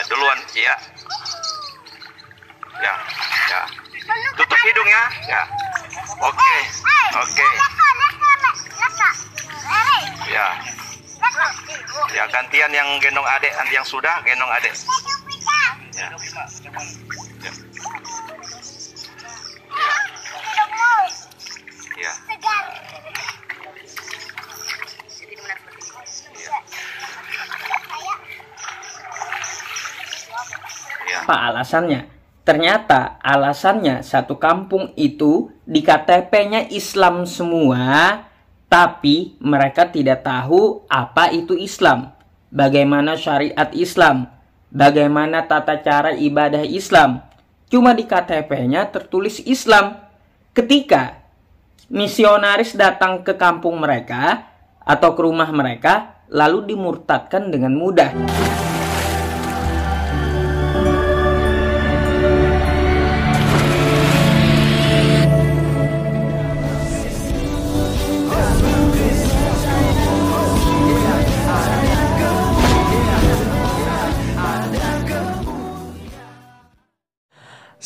duluan. Ya. Ya. Ya. Tutup hidungnya. Ya. Oke. Oke. Ya. Ya, gantian yang gendong adek, nanti yang sudah gendong adek. Ya. Ya. Ya. Ya. Apa alasannya? Ternyata alasannya satu kampung itu di KTP-nya Islam semua, tapi mereka tidak tahu apa itu Islam, bagaimana syariat Islam, bagaimana tata cara ibadah Islam. Cuma di KTP-nya tertulis Islam. Ketika misionaris datang ke kampung mereka atau ke rumah mereka, lalu dimurtadkan dengan mudah.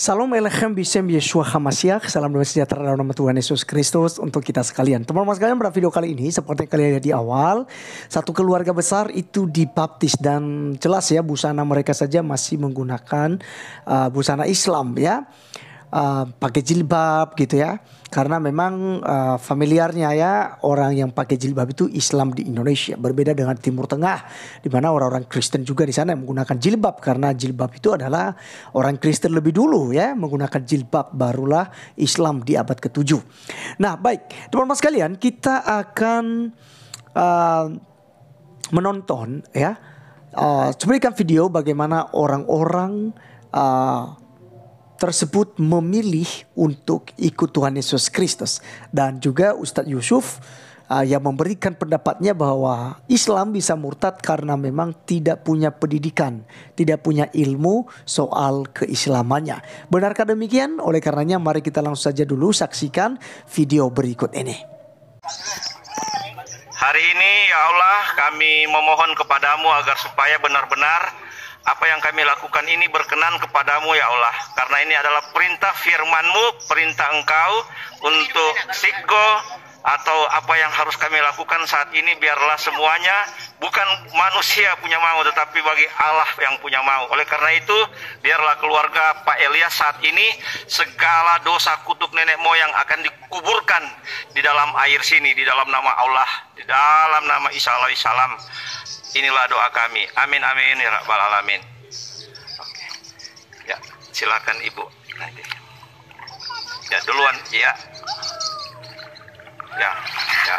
Salam Elechem Bisem Yeshua HaMashiach. Salam damai sejahtera dalam nama Tuhan Yesus Kristus untuk kita sekalian. Teman-teman sekalian, pada video kali ini seperti yang kalian lihat di awal, satu keluarga besar itu dibaptis, dan jelas ya busana mereka saja masih menggunakan busana Islam ya. Pakai jilbab gitu ya, karena memang familiarnya ya orang yang pakai jilbab itu Islam di Indonesia, berbeda dengan Timur Tengah di mana orang-orang Kristen juga di sana yang menggunakan jilbab, karena jilbab itu adalah orang Kristen lebih dulu ya menggunakan jilbab, barulah Islam di abad ke-7. Nah baik teman-teman sekalian, kita akan menonton ya cuplikan video bagaimana orang-orang tersebut memilih untuk ikut Tuhan Yesus Kristus, dan juga Ustadz Yusuf yang memberikan pendapatnya bahwa Islam bisa murtad karena memang tidak punya pendidikan, tidak punya ilmu soal keislamannya. Benarkah demikian? Oleh karenanya mari kita langsung saja dulu saksikan video berikut ini. Hari ini ya Allah, kami memohon kepadamu agar supaya benar-benar apa yang kami lakukan ini berkenan kepadamu ya Allah. Karena ini adalah perintah firman-Mu, perintah Engkau untuk sikgo atau apa yang harus kami lakukan saat ini, biarlah semuanya bukan manusia punya mau, tetapi bagi Allah yang punya mau. Oleh karena itu, biarlah keluarga Pak Elias saat ini segala dosa kutuk nenek moyang akan dikuburkan di dalam air sini, di dalam nama Allah, di dalam nama Isa alaihi salam. Inilah doa kami. Amin amin ya rabbal alamin. Oke. Ya, silakan Ibu. Nanti. Ya, duluan. Ya. Ya. Ya.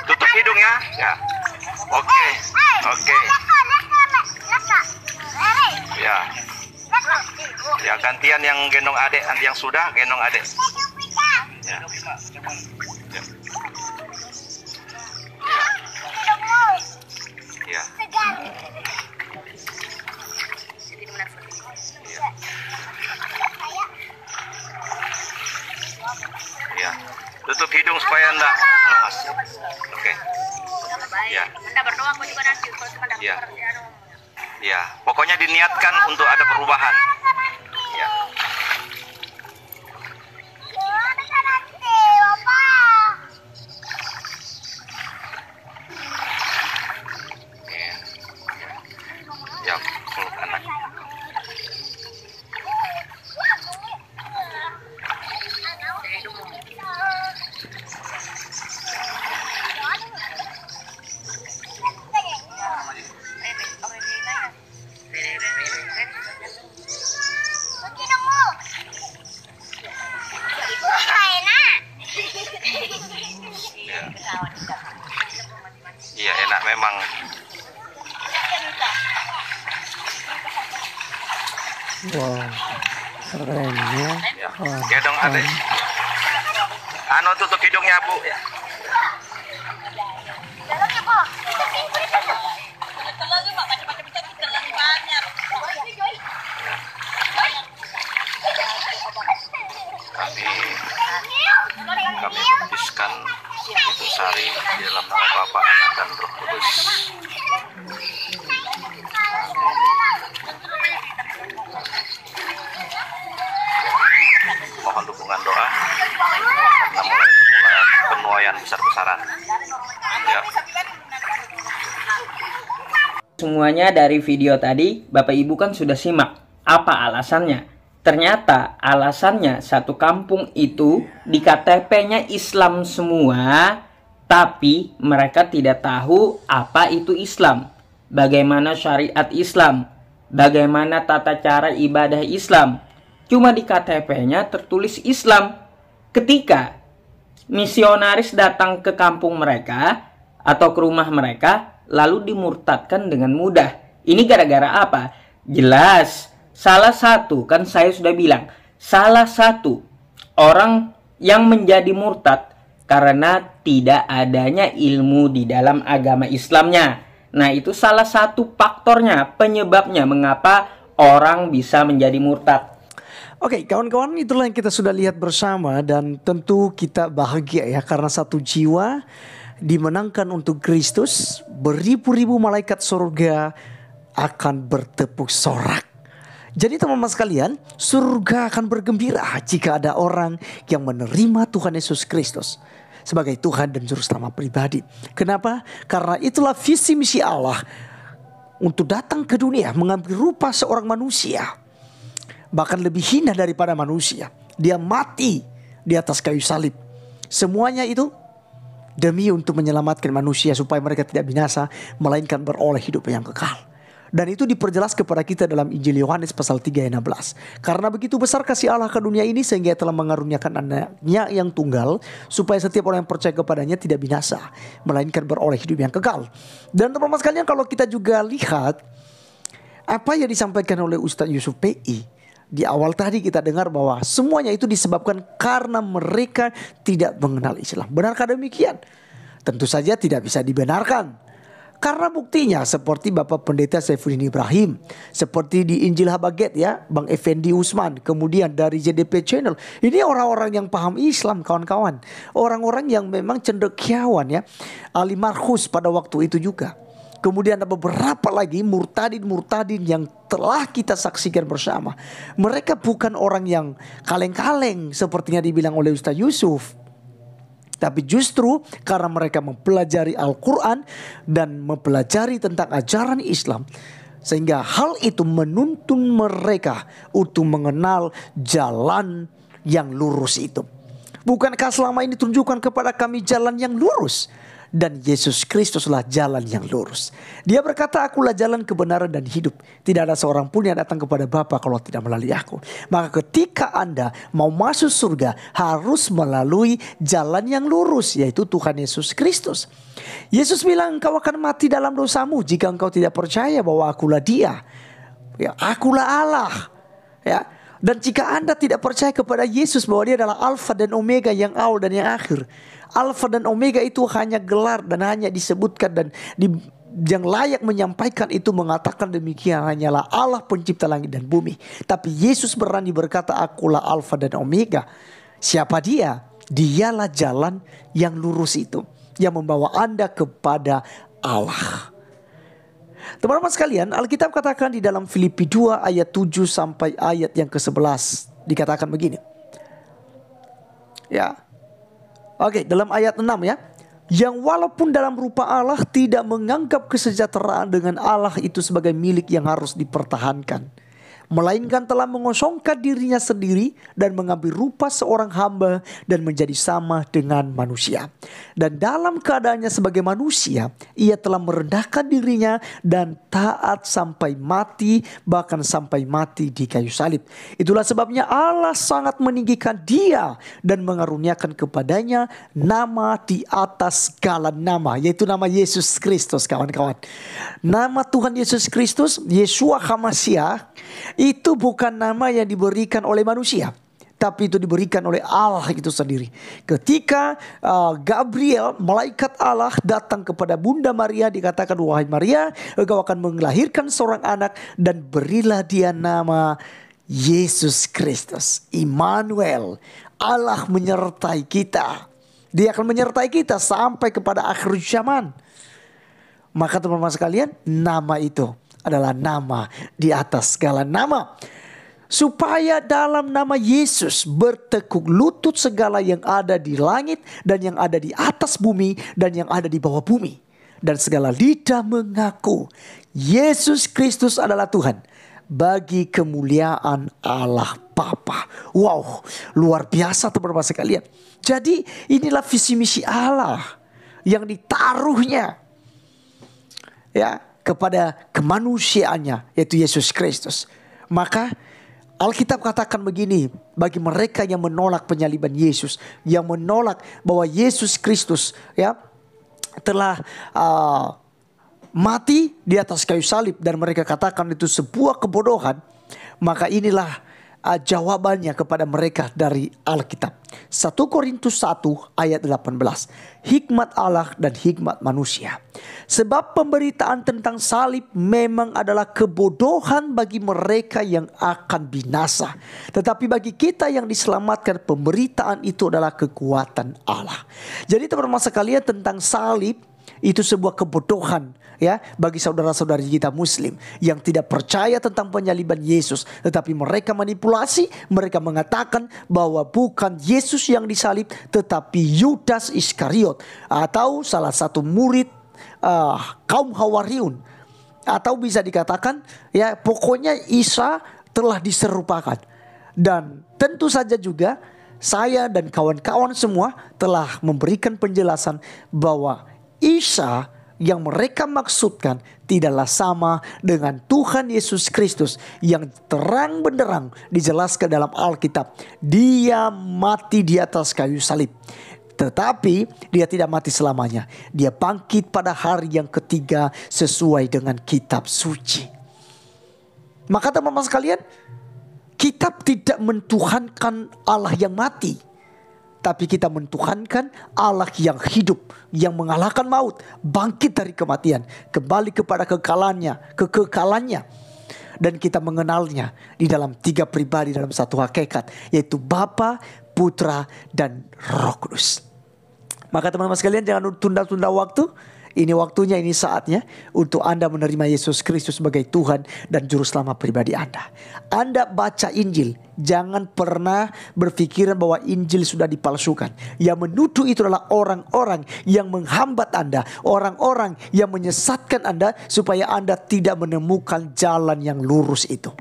Tutup hidungnya. Ya. Oke. Oke. Ya. Ya, gantian yang gendong adek, nanti yang sudah gendong adek. Ya. Ya. Ya. Ya. Tutup hidung supaya enggak lemas. Oke. Ya. Ya. Ya. Pokoknya diniatkan untuk ada perubahan. Ya. Ya, peluk anak. Iya, enak memang. Wow, keren ya. Gendong adek. Anu tutup hidungnya Bu. Ya. Kami baptiskan Ibu Sari di dalam nama Bapa, Anak dan Roh Kudus. semuanya dari video tadi, Bapak Ibu kan sudah simak. Apa alasannya? Ternyata alasannya satu kampung itu di KTP-nya Islam semua, tapi mereka tidak tahu apa itu Islam. Bagaimana syariat Islam, bagaimana tata cara ibadah Islam. Cuma di KTP-nya tertulis Islam. Ketika misionaris datang ke kampung mereka atau ke rumah mereka, lalu dimurtadkan dengan mudah. Ini gara-gara apa? Jelas, salah satu, kan saya sudah bilang, salah satu orang yang menjadi murtad karena tidak adanya ilmu di dalam agama Islamnya. Nah, itu salah satu faktornya, penyebabnya mengapa orang bisa menjadi murtad. Oke, kawan-kawan, itulah yang kita sudah lihat bersama, dan tentu kita bahagia ya karena satu jiwa dimenangkan untuk Kristus. Beribu-ribu malaikat surga akan bertepuk sorak. Jadi teman-teman sekalian, surga akan bergembira jika ada orang yang menerima Tuhan Yesus Kristus sebagai Tuhan dan Juru Selamat pribadi. Kenapa? Karena itulah visi misi Allah untuk datang ke dunia, mengambil rupa seorang manusia, bahkan lebih hina daripada manusia. Dia mati di atas kayu salib. Semuanya itu demi untuk menyelamatkan manusia supaya mereka tidak binasa, melainkan beroleh hidup yang kekal. Dan itu diperjelas kepada kita dalam Injil Yohanes pasal 3 ayat 16. Karena begitu besar kasih Allah ke dunia ini sehingga telah mengaruniakan anaknya yang tunggal, supaya setiap orang yang percaya kepadanya tidak binasa, melainkan beroleh hidup yang kekal. Dan teman-teman sekalian, kalau kita juga lihat apa yang disampaikan oleh Ustadz Yusuf PI di awal tadi, kita dengar bahwa semuanya itu disebabkan karena mereka tidak mengenal Islam. Benarkah demikian? Tentu saja tidak bisa dibenarkan. Karena buktinya seperti Bapak Pendeta Saifuddin Ibrahim, seperti di Injil Habaget ya, Bang Effendi Usman, kemudian dari JDP Channel. Ini orang-orang yang paham Islam, kawan-kawan. Orang-orang yang memang cendekiawan ya. Ali Marhus pada waktu itu juga. Kemudian ada beberapa lagi murtadin-murtadin yang telah kita saksikan bersama. Mereka bukan orang yang kaleng-kaleng sepertinya dibilang oleh Ustaz Yusuf. Tapi justru karena mereka mempelajari Al-Quran dan mempelajari tentang ajaran Islam, sehingga hal itu menuntun mereka untuk mengenal jalan yang lurus itu. Bukankah selama ini tunjukkan kepada kami jalan yang lurus? Dan Yesus Kristuslah jalan yang lurus. Dia berkata, akulah jalan kebenaran dan hidup. Tidak ada seorang pun yang datang kepada Bapa kalau tidak melalui aku. Maka ketika Anda mau masuk surga, harus melalui jalan yang lurus, yaitu Tuhan Yesus Kristus. Yesus bilang, engkau akan mati dalam dosamu jika engkau tidak percaya bahwa akulah Dia. Ya, akulah Allah. Ya. Dan jika Anda tidak percaya kepada Yesus bahwa Dia adalah Alfa dan Omega, yang awal dan yang akhir. Alfa dan Omega itu hanya gelar dan hanya disebutkan, dan yang layak menyampaikan itu mengatakan demikian hanyalah Allah pencipta langit dan bumi. Tapi Yesus berani berkata, akulah Alfa dan Omega. Siapa Dia? Dialah jalan yang lurus itu, yang membawa Anda kepada Allah. Teman-teman sekalian, Alkitab katakan di dalam Filipi 2 ayat 7 sampai ayat yang ke-11. Dikatakan begini. Ya. Oke, dalam ayat 6 ya. Yang walaupun dalam rupa Allah tidak menganggap kesejahteraan dengan Allah itu sebagai milik yang harus dipertahankan, melainkan telah mengosongkan dirinya sendiri dan mengambil rupa seorang hamba dan menjadi sama dengan manusia. Dan dalam keadaannya sebagai manusia, ia telah merendahkan dirinya dan taat sampai mati, bahkan sampai mati di kayu salib. Itulah sebabnya Allah sangat meninggikan Dia dan mengaruniakan kepadanya nama di atas segala nama, yaitu nama Yesus Kristus, kawan-kawan. Nama Tuhan Yesus Kristus, Yeshua HaMashiach, itu bukan nama yang diberikan oleh manusia, tapi itu diberikan oleh Allah itu sendiri. Ketika Gabriel, malaikat Allah, datang kepada Bunda Maria, dikatakan, wahai Maria, engkau akan melahirkan seorang anak dan berilah dia nama Yesus Kristus. Immanuel, Allah menyertai kita. Dia akan menyertai kita sampai kepada akhir zaman. Maka teman-teman sekalian, nama itu adalah nama di atas segala nama. Supaya dalam nama Yesus bertekuk lutut segala yang ada di langit dan yang ada di atas bumi dan yang ada di bawah bumi. dan segala lidah mengaku Yesus Kristus adalah Tuhan bagi kemuliaan Allah Bapa. Wow, luar biasa teman-teman sekalian. Jadi inilah visi misi Allah yang ditaruhnya ya kepada kemanusiaannya, yaitu Yesus Kristus. Maka Alkitab katakan begini, bagi mereka yang menolak penyaliban Yesus, yang menolak bahwa Yesus Kristus ya telah mati di atas kayu salib dan mereka katakan itu sebuah kebodohan, maka inilah jawabannya kepada mereka dari Alkitab. 1 Korintus 1 ayat 18. Hikmat Allah dan hikmat manusia. Sebab pemberitaan tentang salib memang adalah kebodohan bagi mereka yang akan binasa. Tetapi bagi kita yang diselamatkan, pemberitaan itu adalah kekuatan Allah. Jadi teman-teman sekalian, tentang salib itu sebuah kebodohan ya bagi saudara-saudari kita Muslim yang tidak percaya tentang penyaliban Yesus, tetapi mereka manipulasi, mereka mengatakan bahwa bukan Yesus yang disalib tetapi Yudas Iskariot atau salah satu murid kaum Hawariun, atau bisa dikatakan ya pokoknya Isa telah diserupakan. Dan tentu saja juga saya dan kawan-kawan semua telah memberikan penjelasan bahwa Isa yang mereka maksudkan tidaklah sama dengan Tuhan Yesus Kristus yang terang benderang dijelaskan dalam Alkitab. Dia mati di atas kayu salib, tetapi dia tidak mati selamanya. Dia bangkit pada hari yang ketiga sesuai dengan kitab suci. Maka teman-teman sekalian, kitab tidak mentuhankan Allah yang mati, tapi kita mentuhankan Allah yang hidup, yang mengalahkan maut, bangkit dari kematian, kembali kepada kekekalannya. Dan kita mengenalnya di dalam 3 pribadi dalam satu hakikat, yaitu Bapa, Putra, dan Roh Kudus. Maka teman-teman sekalian, jangan tunda-tunda waktu. Ini waktunya, ini saatnya untuk Anda menerima Yesus Kristus sebagai Tuhan dan Juru Selamat pribadi Anda. Anda baca Injil, jangan pernah berpikiran bahwa Injil sudah dipalsukan. Yang menuduh itu adalah orang-orang yang menghambat Anda, orang-orang yang menyesatkan Anda supaya Anda tidak menemukan jalan yang lurus itu.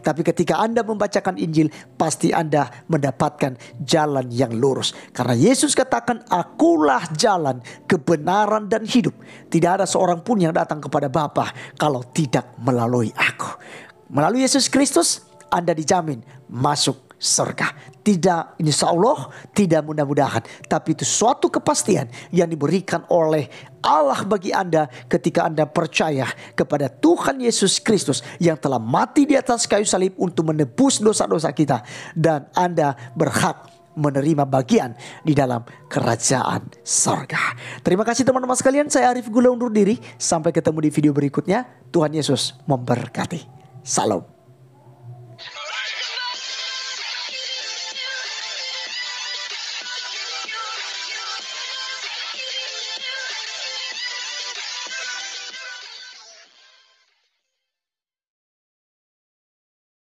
Tapi ketika Anda membacakan Injil, pasti Anda mendapatkan jalan yang lurus. Karena Yesus katakan, akulah jalan, kebenaran, dan hidup. Tidak ada seorang pun yang datang kepada Bapa kalau tidak melalui aku. Melalui Yesus Kristus, Anda dijamin masuk surga. Tidak insya Allah, tidak mudah-mudahan, tapi itu suatu kepastian yang diberikan oleh Allah bagi Anda ketika Anda percaya kepada Tuhan Yesus Kristus yang telah mati di atas kayu salib untuk menebus dosa-dosa kita. Dan Anda berhak menerima bagian di dalam kerajaan sorga. Terima kasih teman-teman sekalian, saya Arif Gula undur diri. Sampai ketemu di video berikutnya. Tuhan Yesus memberkati. Salam.